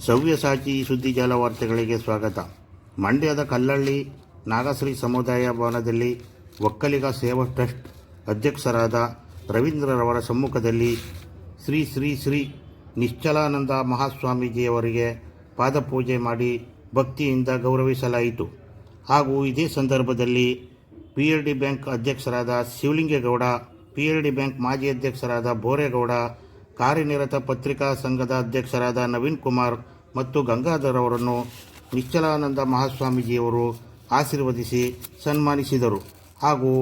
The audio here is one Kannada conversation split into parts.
ಸವ್ಯಸಾಚಿ ಸುದ್ದಿ ಜಾಲ ವಾರ್ತೆಗಳಿಗೆ ಸ್ವಾಗತ. ಮಂಡ್ಯದ ಕಲ್ಲಳ್ಳಿ ನಾಗಶ್ರೀ ಸಮುದಾಯ ಭವನದಲ್ಲಿ ಒಕ್ಕಲಿಗ ಸೇವಾ ಟ್ರಸ್ಟ್ ಅಧ್ಯಕ್ಷರಾದ ರವೀಂದ್ರರವರ ಸಮ್ಮುಖದಲ್ಲಿ ಶ್ರೀ ಶ್ರೀ ಶ್ರೀ ನಿಶ್ಚಲಾನಂದ ಮಹಾಸ್ವಾಮೀಜಿಯವರಿಗೆ ಪಾದಪೂಜೆ ಮಾಡಿ ಭಕ್ತಿಯಿಂದ ಗೌರವಿಸಲಾಯಿತು. ಹಾಗೂ ಇದೇ ಸಂದರ್ಭದಲ್ಲಿ PLD ಬ್ಯಾಂಕ್ ಅಧ್ಯಕ್ಷರಾದ ಶಿವಲಿಂಗೇಗೌಡ, PLD ಬ್ಯಾಂಕ್ ಮಾಜಿ ಅಧ್ಯಕ್ಷರಾದ ಬೋರೇಗೌಡ, ಕಾರ್ಯನಿರತ ಪತ್ರಿಕಾ ಸಂಘದ ಅಧ್ಯಕ್ಷರಾದ ನವೀನ್ ಕುಮಾರ್ ಮತ್ತು ಗಂಗಾಧರ್ ಅವರನ್ನು ನಿಶ್ಚಲಾನಂದ ಮಹಾಸ್ವಾಮೀಜಿಯವರು ಆಶೀರ್ವದಿಸಿ ಸನ್ಮಾನಿಸಿದರು. ಹಾಗೂ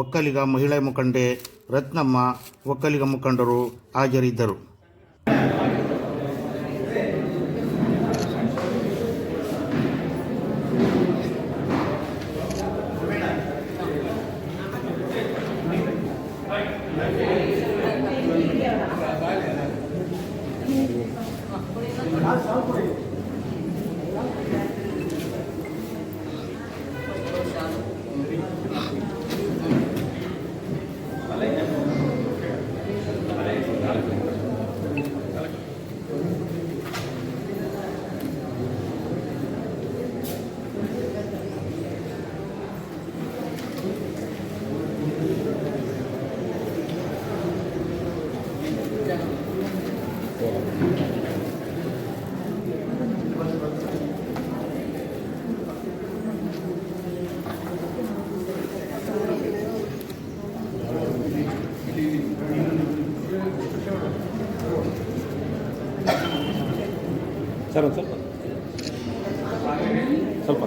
ಒಕ್ಕಲಿಗ ಮಹಿಳಾ ಮುಖಂಡೆ ರತ್ನಮ್ಮ, ಒಕ್ಕಲಿಗ ಮುಖಂಡರು ಹಾಜರಿದ್ದರು. ಸರ್ ಒಂದು ಸ್ವಲ್ಪ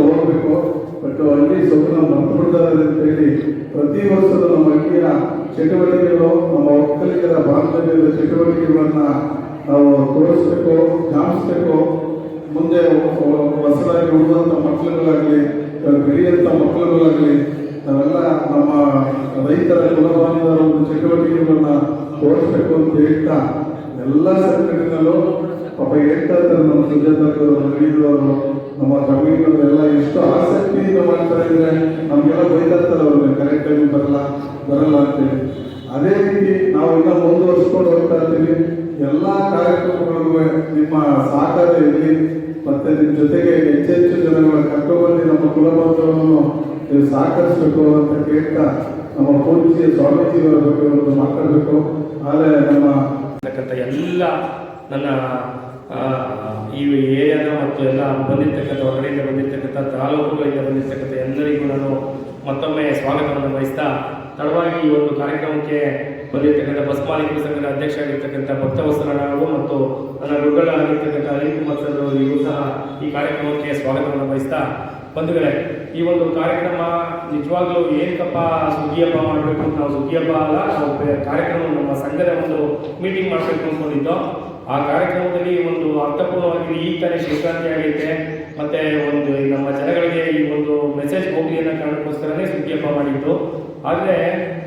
ಹೋಗಬೇಕು. ಬಟ್ ಅಲ್ಲಿ ಸ್ವಲ್ಪ ನಾವು ಮರ್ತುಬಿಡ್ತಾರೆ ಅಂತ ಹೇಳಿ ಪ್ರತಿ ವರ್ಷದ ನಮ್ಮ ಹಳ್ಳಿಯ ಚಟುವಟಿಕೆಗಳು, ನಮ್ಮ ಒಕ್ಕಲಿಗರ ಬಾಂಧವ್ಯದ ಚಟುವಟಿಕೆಗಳನ್ನ ನಾವು ತೋರಿಸ್ಬೇಕು, ಜಾಣಿಸ್ಬೇಕು. ಮುಂದೆ ಹೊಸದಾಗಿ ಉಳಿದಂಥ ಮಕ್ಕಳುಗಳಾಗಲಿ, ಬೆಳೆಯುವಂಥ ಮಕ್ಕಳುಗಳಾಗಲಿ, ನಾವೆಲ್ಲ ನಮ್ಮ ರೈತರ ಕುಲಬಾಂಧವರ ಒಂದು ಚಟುವಟಿಕೆಗಳನ್ನ ತೋರಿಸ್ಬೇಕು ಅಂತ ಹೇಳ್ತಾ ಎಲ್ಲ ಸಂಘಟನೆಗಳು ಪಾಪ ಹೇಳ್ತಾ ಇರ್ತಾರೆ. ನಮ್ಮ ಸುಜಾತರು, ರವೀಂದ್ರವರು, ನಮ್ಮ ಜಮೀನು ಎಲ್ಲ ಎಷ್ಟು ಆಸಕ್ತಿಯಿಂದ ಮಾಡ್ತಾರೆ ಅಂದರೆ ನಮಗೆಲ್ಲ ಬೈತಾ ಇರ್ತಾರೆ ಅವ್ರಿಗೆ ಕರೆಕ್ಟ್ ಟೈಮ್ ಬರಲ್ಲ ಅಂತೇಳಿ. ಅದೇ ರೀತಿ ನಾವು ಇನ್ನೂ ಮುಂದುವರಿಸ್ಕೊಂಡು ಹೋಗ್ತಾ ಇರ್ತೀವಿ. ಎಲ್ಲ ಕಾರ್ಯಕ್ರಮಗಳಿಗೂ ನಿಮ್ಮ ಸಹಕಾರ ಇರಲಿ. ಮತ್ತು ನಿಮ್ಮ ಜೊತೆಗೆ ಹೆಚ್ಚೆಚ್ಚು ಜನಗಳ ಕರ್ಕೊಂಡ್ಬಂದು ನಮ್ಮ ಕುಲಬಂಧವನ್ನು ನೀವು ಸಹಕರಿಸಬೇಕು ಅಂತ ಕೇಳ್ತಾ ನಮ್ಮ ಪೂಜ್ಯ ಸ್ವಾಮೀಜಿಯವರ ಬಗ್ಗೆ ಒಂದು ಮಾತಾಡಬೇಕು. ಆದರೆ ನಮ್ಮ ಎಲ್ಲ ನನ್ನ ಈ ಏರಿಯಾದ ಮತ್ತು ಎಲ್ಲ ಬಂದಿರ್ತಕ್ಕಂಥ ಹೊರಗಡೆಯಿಂದ ಬಂದಿರ್ತಕ್ಕಂಥ ತಾಲೂಕುಗಳಿಂದ ಬಂದಿರ್ತಕ್ಕಂಥ ಎಲ್ಲರಿಗೂ ನಾನು ಮತ್ತೊಮ್ಮೆ ಸ್ವಾಗತವನ್ನು ವಹಿಸ್ತಾ, ತಡವಾಗಿ ಈ ಒಂದು ಕಾರ್ಯಕ್ರಮಕ್ಕೆ ಬಂದಿರತಕ್ಕಂಥ ಬಸ್ ಮಾಲೀಕರ ಸಂಘದ ಅಧ್ಯಕ್ಷ ಆಗಿರ್ತಕ್ಕಂಥ ಭಕ್ತವತ್ಸಲರಾವು ಮತ್ತು ನನ್ನ ಗುರುಗಳ ಆಗಿರ್ತಕ್ಕಂಥ ಅನಿಲ್ ಕುಮಾರ್ ಸರ್ ಇವರು ಸಹ ಈ ಕಾರ್ಯಕ್ರಮಕ್ಕೆ ಸ್ವಾಗತವನ್ನು ವಹಿಸ್ತಾ, ಬಂಧುಗಳೇ, ಈ ಒಂದು ಕಾರ್ಯಕ್ರಮ ನಿಜವಾಗ್ಲೂ ಏನಕ್ಕಪ್ಪ ಸುಗ್ಗಿ ಹಬ್ಬ ಮಾಡಬೇಕು ಅಂತ ನಾವು ಸುಗ್ಗಿ ಹಬ್ಬ ಅಲ್ಲ, ನಾವು ಕಾರ್ಯಕ್ರಮ ನಮ್ಮ ಸಂಘದ ಒಂದು ಮೀಟಿಂಗ್ ಮಾಡಬೇಕು ಅಂದ್ಕೊಂಡಿದ್ದೋ. ಆ ಕಾರ್ಯಕ್ರಮದಲ್ಲಿ ಒಂದು ಅರ್ಥಪೂರ್ಣವಾಗಿ ಈ ತಾನೇ ಸಂಕ್ರಾಂತಿ ಆಗೈತೆ, ಮತ್ತು ಒಂದು ನಮ್ಮ ಜನಗಳಿಗೆ ಈ ಒಂದು ಮೆಸೇಜ್ ಹೋಗಲಿ ಅನ್ನೋ ಕಾರಣಕ್ಕೋಸ್ಕರನೇ ಸುಗ್ಗಿ ಹಬ್ಬ ಮಾಡಿದ್ದು. ಆದರೆ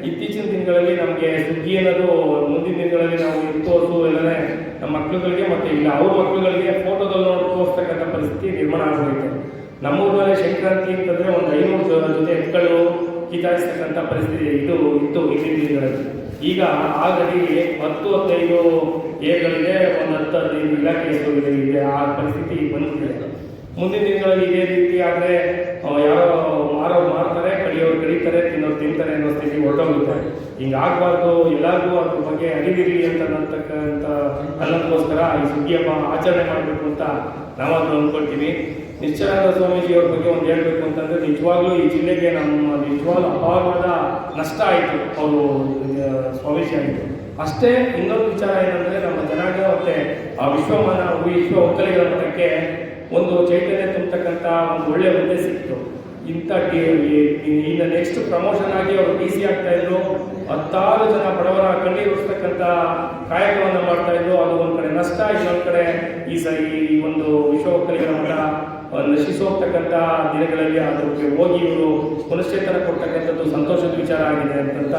ಇತ್ತೀಚಿನ ದಿನಗಳಲ್ಲಿ ನಮಗೆ ಸುಗ್ಗಿ ಅನ್ನೋದು ಮುಂದಿನ ದಿನಗಳಲ್ಲಿ ನಾವು ತೋರಿಸು ಎಲ್ಲನೇ ನಮ್ಮ ಮಕ್ಕಳುಗಳಿಗೆ ಮತ್ತು ಇಲ್ಲ ಅವ್ರ ಮಕ್ಕಳುಗಳಿಗೆ ಫೋಟೋದಲ್ಲಿ ನೋಡಿ ತೋರಿಸ್ತಕ್ಕಂಥ ಪರಿಸ್ಥಿತಿ ನಿರ್ಮಾಣ ಆಗಬೇಕು. ನಮ್ಮೂರಲ್ಲಿ ಸಂಕ್ರಾಂತಿ ಅಂತಂದರೆ ಒಂದು 500 ಜೊತೆ ಎತ್ಗಳು ಕಿತ್ತಾಯಿಸ್ತಕ್ಕಂಥ ಪರಿಸ್ಥಿತಿ ಇತ್ತು ಹಿಂದಿನ ದಿನಗಳಲ್ಲಿ. ಈಗ ಆಲ್ರೆಡಿ 10-15 ಏರ್ಗಳಿದೆ, ಒಂದು 10-15 ಇಲಾಖೆ ಇದೆ. ಆ ಪರಿಸ್ಥಿತಿ ಬಂದ್ಬಿಟ್ಟಿದೆ. ಮುಂದಿನ ದಿನಗಳಲ್ಲಿ ಇದೇ ರೀತಿ ಆದರೆ ಯಾರೋ ಮಾರ್ತಾರೆ, ಕಡಿಯೋರು ಕಡಿತಾರೆ, ತಿನ್ನೋರು ತಿಂತಾರೆ ಅನ್ನೋ ಸ್ಥಿತಿ ಹೊರಟೋಗುತ್ತೆ. ಹಿಂಗಾಗಬಾರ್ದು, ಎಲ್ಲರಿಗೂ ಅದ್ರ ಬಗ್ಗೆ ಅರಿವಿರಲಿ ಅನ್ನೋದಕ್ಕೋಸ್ಕರ ಈ ಸುಗ್ಗಿ ಹಬ್ಬ ಆಚರಣೆ ಮಾಡಬೇಕು ಅಂತ ನಾವಾದರೂ ಅಂದ್ಕೊಳ್ತೀವಿ. ನಿಶ್ಚಲಾನಂದ ಸ್ವಾಮೀಜಿಯವ್ರ ಬಗ್ಗೆ ಒಂದು ಹೇಳಬೇಕು ಅಂತಂದರೆ, ನಿಜವಾಗ್ಲೂ ಈ ಜಿಲ್ಲೆಗೆ ನಮ್ಮ ನಿಜವಾಗ್ಲೂ ಅಪಾರವಾದ ನಷ್ಟ ಆಯಿತು ಅವರು ಸ್ವಾಮೀಜಿ ಆಯಿತು. ಅಷ್ಟೇ ಇನ್ನೊಂದು ವಿಚಾರ ಏನಂದರೆ, ನಮ್ಮ ಜನಾಂಗ ಮತ್ತು ಆ ವಿಶ್ವ ಒಕ್ಕಲಿಗರ ಮತಕ್ಕೆ ಒಂದು ಚೈತನ್ಯ ತುಂಬತಕ್ಕಂಥ ಒಂದು ಒಳ್ಳೆಯ ಹುದ್ದೆ ಸಿಕ್ತು. ಇಂಥ ಇನ್ನು ನೆಕ್ಸ್ಟ್ ಪ್ರಮೋಷನ್ ಆಗಿ ಅವರು DC ಆಗ್ತಾಯಿದ್ರು. 10 ಜನ ಬಡವರ ಕಣ್ಣೀರಿಸ್ತಕ್ಕಂಥ ಕಾಯಕವನ್ನು ಮಾಡ್ತಾಯಿದ್ರು. ಅದು ಒಂದು ಕಡೆ ನಷ್ಟ, ಇನ್ನೊಂದು ಕಡೆ ಈ ಒಂದು ವಿಶ್ವ ಒಕ್ಕಲಿಗರ ಮಠ ನಶಿಸಿ ಹೋಗ್ತಕ್ಕಂಥ ದಿನಗಳಲ್ಲಿ ಅದಕ್ಕೆ ಹೋಗಿ ಇವರು ಪುನಶ್ಚೇತನ ಕೊಡ್ತಕ್ಕಂಥದ್ದು ಸಂತೋಷದ ವಿಚಾರ ಆಗಿದೆ ಅಂತ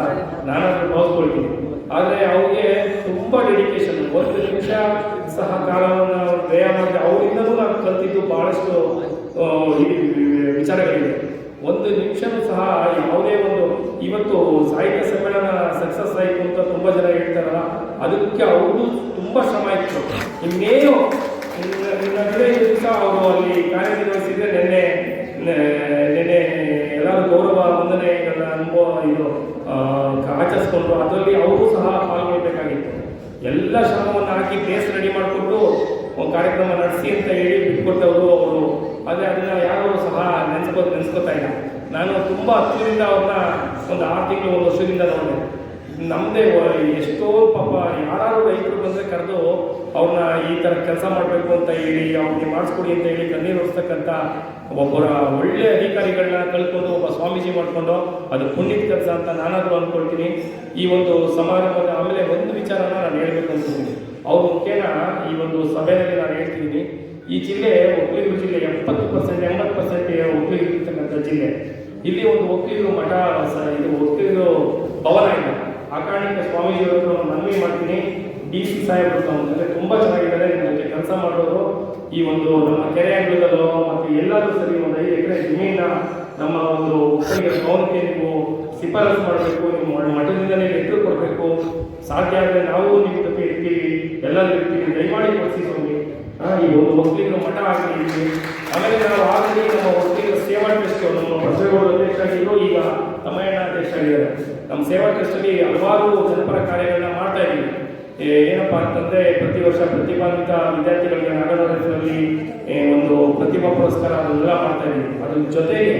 ನಾನಾದರೂ ಭಾವಿಸ್ಕೊಳ್ತೀನಿ. ಆದರೆ ಅವ್ರಿಗೆ ತುಂಬ ಡೆಡಿಕೇಶನ್, ಒಂದು ನಿಮಿಷ ಸಹ ಕಾಲವನ್ನು ವ್ಯಯ ಮಾಡಿದೆ. ಅವರಿಂದಲೂ ನಾನು ಕಲ್ತಿದ್ದು ಭಾಳಷ್ಟು ವಿಚಾರಗಳಿದೆ. ಒಂದು ನಿಮಿಷವೂ ಸಹ ಯಾವುದೇ ಒಂದು ಇವತ್ತು ಸಾಹಿತ್ಯ ಸಮ್ಮೇಳನ ಸಕ್ಸಸ್ ಆಯಿತು ಅಂತ ತುಂಬ ಜನ ಹೇಳ್ತಾರಲ್ಲ, ಅದಕ್ಕೆ ಅವರು ತುಂಬ ಶ್ರಮ ಇತ್ತು. ಇನ್ನೇನು ದಿವಸ ಅವರು ಅಲ್ಲಿ ಕಾರ್ಯನಿರ್ವಹಿಸಿದರೆ ನೆನ್ನೆ ಎಲ್ಲರೂ ಗೌರವ ವಂದನೆಗಳ ಅನುಭವ ಆಚರಿಸ್ಕೊಂಡ್ರು. ಅದರಲ್ಲಿ ಅವರು ಸಹ ಪಾಲ್ಗೊಳ್ಬೇಕಾಗಿತ್ತು. ಎಲ್ಲ ಶ್ರಮವನ್ನು ಹಾಕಿ ಬೇಸ್ ರೆಡಿ ಮಾಡಿಕೊಂಡು ಒಂದು ಕಾರ್ಯಕ್ರಮ ನಡೆಸಿ ಅಂತ ಹೇಳಿ ಬಿಟ್ಕೊಟ್ಟವರು ಅವರು. ಆದರೆ ಅದನ್ನು ಯಾರೂ ಸಹ ನೆನೆಸ್ಕೋತಾ ಇಲ್ಲ. ನಾನು ತುಂಬ ಹತ್ತಿರದಿಂದ ಅವ್ರನ್ನ ಒಂದು 6 ತಿಂಗಳು 1 ವರ್ಷದಿಂದ ನೋಡಿದೆ. ನಮ್ಮದೇ ಎಷ್ಟೋ ಪಾಪ ಯಾರು ರೈತರು ಬಂದರೆ ಕರೆದು ಅವ್ರನ್ನ ಈ ಥರ ಕೆಲಸ ಮಾಡಬೇಕು ಅಂತ ಹೇಳಿ ಅವ್ರಿಗೆ ಮಾಡಿಸ್ಕೊಡಿ ಅಂತ ಹೇಳಿ ಕಣ್ಣೀರು ಹೊರಿಸ್ತಕ್ಕಂಥ ಒಬ್ಬರ ಒಳ್ಳೆ ಅಧಿಕಾರಿಗಳನ್ನ ಕಳ್ಕೊಂಡು ಒಬ್ಬ ಸ್ವಾಮೀಜಿ ಮಾಡಿಕೊಂಡು ಅದು ಪುಣ್ಯದ ಕೆಲಸ ಅಂತ ನಾನಾದರೂ ಅಂದ್ಕೊಳ್ತೀನಿ. ಈ ಒಂದು ಸಮಾರಂಭದ ಆಮೇಲೆ ಒಂದು ವಿಚಾರನ ನಾನು ಹೇಳಬೇಕು ಅಂತಿದ್ದೀನಿ. ಅವ್ರ ಮುಖೇನ ಈ ಒಂದು ಸಭೆಯಲ್ಲಿ ನಾನು ಹೇಳ್ತಿದ್ದೀನಿ, ಈ ಜಿಲ್ಲೆ ಒಕ್ಕಲಿಗರು ಜಿಲ್ಲೆ 70% 80% ಒಕ್ಕಲಿಗರು ಇರ್ತಕ್ಕಂಥ ಜಿಲ್ಲೆ. ಇಲ್ಲಿ ಒಂದು ಒಕ್ಕಲಿಗರು ಮಠ, ಇದು ಒಕ್ಕಲಿಗರು ಭವನ ಇದೆ. ಆ ಕಾರಣಕ್ಕೆ ಸ್ವಾಮೀಜಿಯವರು ಮನವಿ ಮಾಡ್ತೀನಿ, DC ಸಾಹೇಬರು ಅಂದರೆ ತುಂಬ ಚೆನ್ನಾಗಿದ್ದಾರೆ, ನಿಮಗೆ ಕೆಲಸ ಮಾಡೋರು. ಈ ಒಂದು ನಮ್ಮ ಕೆರೆ ಅಂಗಳದಲ್ಲೋ ಮತ್ತು ಎಲ್ಲಾದರೂ ಸರಿ ಒಂದು 5 ಎಕರೆ ಜಮೀನ ನಮ್ಮ ಒಂದು ಒಕ್ಕಲಿಗರ ಭವನಕ್ಕೆ ನೀವು ಶಿಫಾರಸು ಮಾಡಬೇಕು. ನಿಮ್ಮ ಮಠದಿಂದಲೇ ಲೆಟ್ರ್ ಕೊಡಬೇಕು. ಸಾಧ್ಯ ಆದರೆ ನಾವು ನಿಮ್ಮ ಜೊತೆ ಇರ್ತೀವಿ, ಎಲ್ಲರೂ ಇರ್ತೀವಿ, ದಯಮಾಡಿ ಕೊಡಿಸಿ ಸ್ವಾಮಿ. ಈ ಒಂದು ಒಕ್ಕಲಿಗರ ಮಠ ಆಗಲಿ. ಆಮೇಲೆ ನಾವು ಆಲ್ರೆಡಿ ನಮ್ಮ ಒಕ್ಕಲಿಗರ ಸೇವಾ ಟ್ರಸ್ಟ್, ನಮ್ಮ ಬಸವೇಗೌಡರು ಅಧ್ಯಕ್ಷ ಆಗಿದ್ರು, ಈಗ ತಮ್ಮಯ್ಯಣ್ಣ ಅಧ್ಯಕ್ಷ ಆಗಿದ್ದಾರೆ. ನಮ್ಮ ಸೇವಾ ಟ್ರಸ್ಟಲ್ಲಿ ಹಲವಾರು ಜನಪರ ಕಾರ್ಯಗಳನ್ನ ಮಾಡ್ತಾ ಇದ್ದೀವಿ. ಏನಪ್ಪ ಅಂತಂದರೆ ಪ್ರತಿ ವರ್ಷ ಪ್ರತಿಭಾನ್ವಿತ ವಿದ್ಯಾರ್ಥಿಗಳಿಗೆ ನಾಗನಗರದಲ್ಲಿ ಒಂದು ಪ್ರತಿಭಾ ಪುರಸ್ಕಾರ ಅದನ್ನೆಲ್ಲ ಮಾಡ್ತಾ ಇದ್ದೀವಿ. ಅದ್ರ ಜೊತೆಗೆ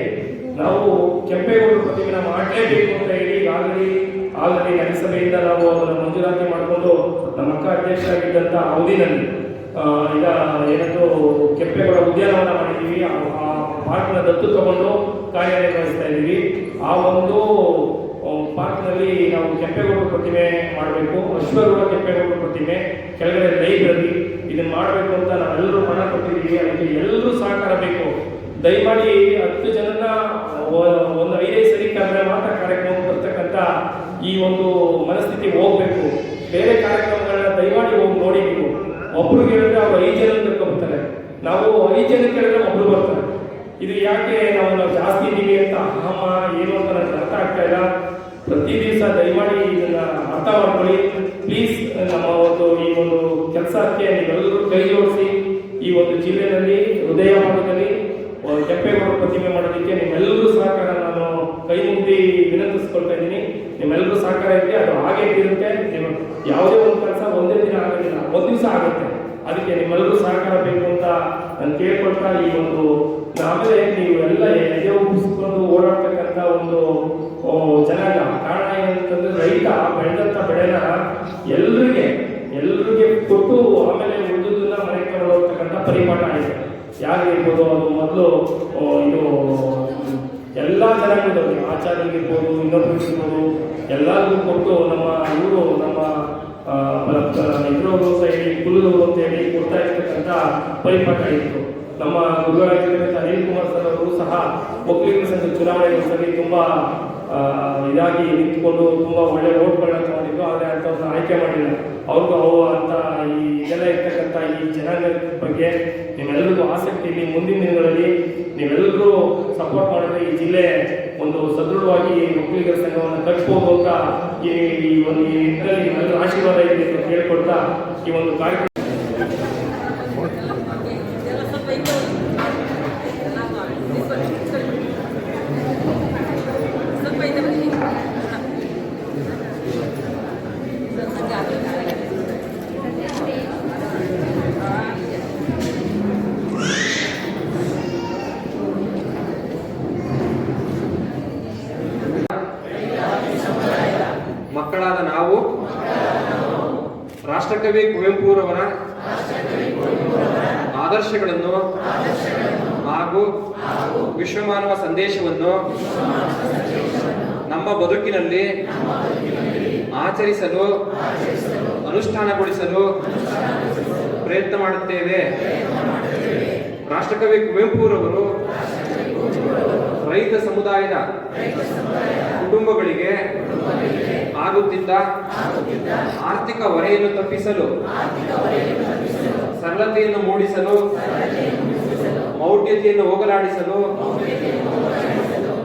ನಾವು ಕೆಂಪೇಗೌಡರ ಪ್ರತಿಭೆನ ಮಾಡಲೇಬೇಕು ಅಂತ ಹೇಳಿ ಆಲ್ರೆಡಿ ನಗರಸಭೆಯಿಂದ ನಾವು ಅದನ್ನು ಮಂಜೂರಾತಿ ಮಾಡಿಕೊಂಡು ನಮ್ಮ ಅಕ್ಕ ಅಧ್ಯಕ್ಷ ಆಗಿದ್ದಂಥ ಅವಧಿನಲ್ಲಿ ಈಗ ಏನಂತೂ ಕೆಂಪೇಗೌಡ ಉದ್ಯಾನವನ ಮಾಡಿದ್ದೀವಿ. ಆ ಪಾರ್ಕ್ನ ದತ್ತು ತಗೊಂಡು ಕಾರ್ಯನಿರ್ವಹಿಸ್ತಾ ಇದ್ದೀವಿ. ಆ ಒಂದು ಪಾರ್ಕ್ನಲ್ಲಿ ನಾವು ಕೆಂಪೇಗೌಡ ಪ್ರತಿಮೆ ಮಾಡಬೇಕು, ಅಶ್ವಗೌಡ ಕೆಂಪೇಗೌಡ ಪ್ರತಿಮೆ, ಕೆಳಗಡೆ ಲೈಬ್ರರಿ, ಇದನ್ನು ಮಾಡಬೇಕು ಅಂತ ನಾವೆಲ್ಲರೂ ಹಣ ಕೊಟ್ಟಿದ್ದೀವಿ. ಅದಕ್ಕೆ ಎಲ್ಲರೂ ಸಹಕಾರ ಬೇಕು. ದಯಮಾಡಿ 10 ಜನನ ಒಂದು 5 ಸರಿ ಕರೆದ್ರೆ ಮಾತ್ರ ಕಾರ್ಯಕ್ರಮಕ್ಕೆ ಬರ್ತಕ್ಕಂಥ ಈ ಒಂದು ಮನಸ್ಥಿತಿ ಹೋಗಬೇಕು. ಬೇರೆ ಕಾರ್ಯಕ್ರಮಗಳನ್ನ ದಯಮಾಡಿ ಹೋಗಿ ನೋಡಿ. ನೀವು ಒಬ್ರಿಗೆ ಹೇಳಿದ್ರೆ ಅವ್ರು 5 ಜನ ಕರ್ಕೊಂಡ್ಬರ್ತಾರೆ, ನಾವು 5 ಜನಕ್ಕೆ ಹೇಳಿದ್ರೆ ಒಬ್ರು ಬರ್ತಾರೆ. ಇದು ಯಾಕೆ ನಾವು ಜಾಸ್ತಿ ಇದ್ದೀವಿ ಅಂತ ಅಹಮ ಏನು ಅಂತ ನನಗೆ ಅರ್ಥ ಆಗ್ತಾ ಇಲ್ಲ. ಪ್ರತಿ ದಿವಸ ದಯಮಾಡಿ ಇದನ್ನು ಅರ್ಥ ಮಾಡ್ಕೊಳ್ಳಿ ಪ್ಲೀಸ್. ನಮ್ಮ ಒಂದು ಈ ಒಂದು ಕೆಲಸಕ್ಕೆ ನೀವೆಲ್ಲರೂ ಕೈ ಜೋಡಿಸಿ ಈ ಒಂದು ಜಿಲ್ಲೆಯಲ್ಲಿ ಹೃದಯ ಭಾಗದಲ್ಲಿ ಕೆಂಪೇಗೌಡ ಪ್ರತಿಮೆ ಮಾಡೋದಕ್ಕೆ ನಿಮ್ಮೆಲ್ಲರೂ ಸಹಕಾರ ನಾನು ಕೈ ಮುಗ್ದಿ ವಿನಂತಿಸ್ಕೊಳ್ತಾ ಇದ್ದೀನಿ. ನಿಮ್ಮೆಲ್ಲರೂ ಸಹಕಾರ ಇದೆ, ಅದು ಹಾಗೆ ಇರುತ್ತೆ. ನೀವು ಯಾವುದೇ ಒಂದು ಕೆಲಸ ಒಂದೇ ದಿನ ಆಗೋದಿಲ್ಲ, ಒಂದು ದಿವಸ ಆಗುತ್ತೆ. ಅದಕ್ಕೆ ನಿಮ್ಮೆಲ್ಲರೂ ಸಹಕಾರ ಬೇಕು ಅಂತ ನಾನು ಕೇಳ್ಕೊಳ್ತಾ ಈ ಒಂದು ಆಮೇಲೆ ನೀವು ಎಲ್ಲ ಎದೆ ಉಪ್ಪಿಸ್ಕೊಂಡು ಓಡಾಡ್ತಕ್ಕಂಥ ಒಂದು ಜನಾಂಗ. ಕಾರಣ ಏನಂತಂದ್ರೆ ರೈತ ಬೆಳೆದಂಥ ಬೆಳೆನ ಎಲ್ರಿಗೆ ಕೊಟ್ಟು ಆಮೇಲೆ ಉಳಿದುದನ್ನ ಮನೆಗೆ ತಗೊಂಡು ಹೋಗ್ತಕ್ಕಂಥ ಪರಿಪಾಠ ಇದೆ. ಯಾರಿಗಿರ್ಬೋದು, ಅದು ಮೊದಲು ಇದು ಎಲ್ಲ ಜನಾಂಗದವ್ರಿಗೆ ಆಚಾರ್ಯರಿಗಿರ್ಬೋದು, ಇನ್ನೊಬ್ಬರಿಗಿರ್ಬೋದು, ಎಲ್ಲರಿಗೂ ಕೊಟ್ಟು ನಮ್ಮ ಇದ್ರವರು ಅಂತ ಹೇಳಿ ಕುಲದವರು ಅಂತ ಹೇಳಿ ಕೊಡ್ತಾ ಇರ್ತಕ್ಕಂಥ ಪರಿಪಾಠ ಇತ್ತು. ನಮ್ಮ ಗುರುಗಳಾಗಿರ್ತಕ್ಕಂಥ ಅನಿಲ್ ಕುಮಾರ್ ಸರ್ ಅವರು ಸಹ ಒಕ್ಕಲಿಗರ ಸಂಘ ಚುನಾವಣೆಯಲ್ಲಿ ತುಂಬ ಇದಾಗಿ ನಿಂತ್ಕೊಂಡು ತುಂಬ ಒಳ್ಳೆ ಓಟ್ಗಳನ್ನ ತಗೊಂಡಿದ್ರು. ಆದರೆ ಅಂಥವ್ರನ್ನ ಆಯ್ಕೆ ಮಾಡಿಲ್ಲ. ಅವ್ರಿಗೂ ಅಂತ ಇದೆಲ್ಲ ಇರ್ತಕ್ಕಂಥ ಈ ಜನಾಂಗದ ಬಗ್ಗೆ ನೀವೆಲ್ಲರಿಗೂ ಆಸಕ್ತಿ ಇಲ್ಲಿ ಮುಂದಿನ ದಿನಗಳಲ್ಲಿ ನೀವೆಲ್ಲರೂ ಸಪೋರ್ಟ್ ಮಾಡಿದ್ರೆ ಈ ಜಿಲ್ಲೆ ಒಂದು ಸದೃಢವಾಗಿ ಒಕ್ಕಲಿಗರ ಸಂಘವನ್ನು ಕಟ್ಬೋದು ಅಂತ ಈ ಒಂದು ಇದರಲ್ಲಿ ನಿಮ್ಮೆಲ್ಲರೂ ಆಶೀರ್ವಾದ ಇದೆ ಅಂತ ಕೇಳ್ಕೊಳ್ತಾ ಈ ಒಂದು ಕಾರ್ಯಕ್ರಮ ಮಕ್ಕಳಾದ ನಾವು ರಾಷ್ಟ್ರಕವಿ ಕುವೆಂಪುರವರ ಆದರ್ಶಗಳನ್ನು ಹಾಗೂ ವಿಶ್ವಮಾನವ ಸಂದೇಶವನ್ನು ನಮ್ಮ ಬದುಕಿನಲ್ಲಿ ಆಚರಿಸಲು ಅನುಷ್ಠಾನಗೊಳಿಸಲು ಪ್ರಯತ್ನ ಮಾಡುತ್ತೇವೆ. ರಾಷ್ಟ್ರಕವಿ ಕುವೆಂಪುರವರು ರೈತ ಸಮುದಾಯದ ಕುಟುಂಬಗಳಿಗೆ ಆಗುತ್ತಿದ್ದ ಆರ್ಥಿಕ ಹೊರೆಯನ್ನು ತಪ್ಪಿಸಲು, ಸರಳತೆಯನ್ನು ಮೂಡಿಸಲು, ಮೌಢ್ಯತೆಯನ್ನು ಹೋಗಲಾಡಿಸಲು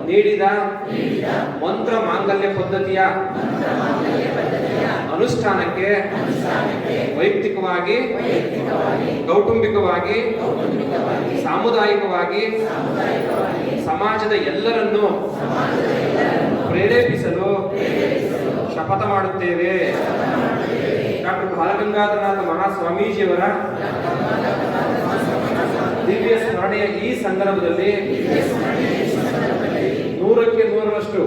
ನೀಡಿದ ಮಂತ್ರ ಮಾಂಗಲ್ಯ ಪದ್ಧತಿಯ ಅನುಷ್ಠಾನಕ್ಕೆ ವೈಯಕ್ತಿಕವಾಗಿ, ಕೌಟುಂಬಿಕವಾಗಿ, ಸಾಮುದಾಯಿಕವಾಗಿ ಸಮಾಜದ ಎಲ್ಲರನ್ನೂ ಪ್ರೇರೇಪಿಸಲು ಶಪಥ ಮಾಡುತ್ತೇವೆ. ಡಾಕ್ಟರ್ ಬಾಲಗಂಗಾಧರನಾಥ ಮಹಾಸ್ವಾಮೀಜಿಯವರ ದಿವ್ಯ ಸ್ಮರಣೆಯ ಈ ಸಂದರ್ಭದಲ್ಲಿ 100ಕ್ಕೆ 100ರಷ್ಟು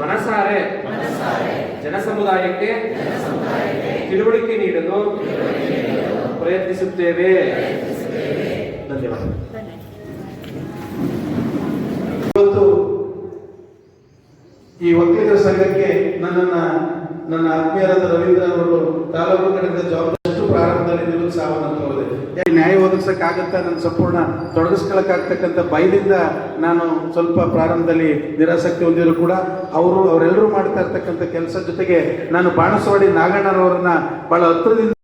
ಮನಸಾರೆ ಜನಸಮುದಾಯಕ್ಕೆ ತಿಳುವಳಿಕೆ ನೀಡಲು ಪ್ರಯತ್ನಿಸುತ್ತೇವೆ. ಧನ್ಯವಾದ. ಇವತ್ತು ಈ ಒಕ್ಕಲಿಗರ ಸಂಘಕ್ಕೆ ನನ್ನ ಆತ್ಮೀಯರಾದ ರವೀಂದ್ರ ಅವರು ತಾಲೂಕು ಕಡೆಯಿಂದ ಜವಾಬ್ದಾರಿ ಪ್ರಾರಂಭದಲ್ಲಿ ನಿರುತ್ಸಾಹವಾಗುತ್ತದೆ. ನ್ಯಾಯ ಒದಗಿಸಕ್ಕಾಗತ್ತಾ, ನನ್ನ ಸಂಪೂರ್ಣ ತೊಡಗಿಸ್ಕೊಳ್ಳಕ್ಕಾಗ್ತಕ್ಕಂಥ ಭಯದಿಂದ ನಾನು ಸ್ವಲ್ಪ ಪ್ರಾರಂಭದಲ್ಲಿ ನಿರಾಸಕ್ತಿ ಹೊಂದಿದ್ರು ಕೂಡ ಅವರೆಲ್ಲರೂ ಮಾಡ್ತಾ ಇರ್ತಕ್ಕಂಥ ಕೆಲಸ ಜೊತೆಗೆ ನಾನು ಬಾಣಸವಾಡಿ ನಾಗಣ್ಣರವರನ್ನ ಬಹಳ ಹತ್ತಿರದಿಂದ